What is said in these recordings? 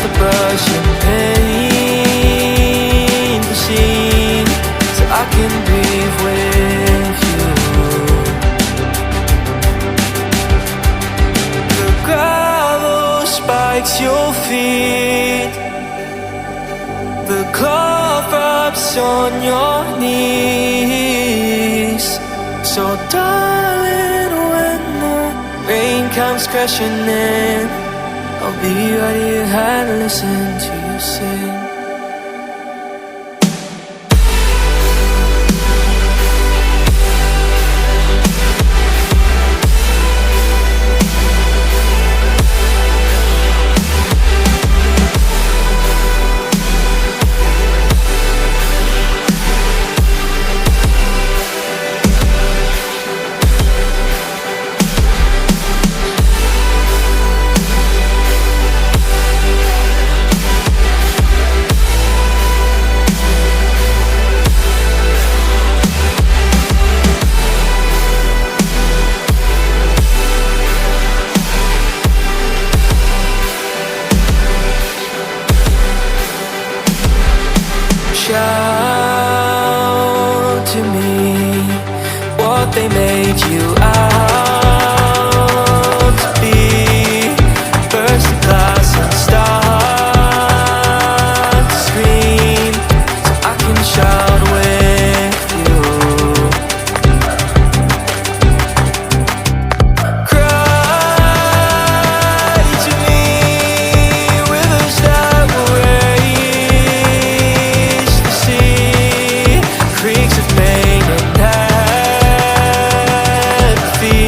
the brush and paint machine, so I can breathe with you. The gravel spikes your feet, the cloth rubs on your knees. So darling, when the rain comes crashing in, I'll be right here and listen to you sing. Shout to me what they made you out to be. Burst the glass and start to scream, so I can shout with you. Cry to me, rivers that will raise the sea, creeks of pain and apathy,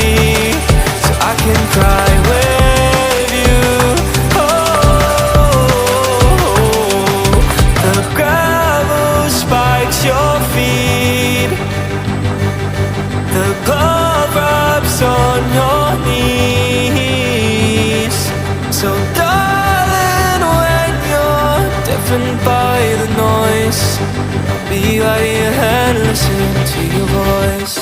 so I can cry with you. Oh, the gravel spikes your feet, the glove rubs on your knees. So darling, when you're deafened by the noise, I'll be right here and listen to your voice.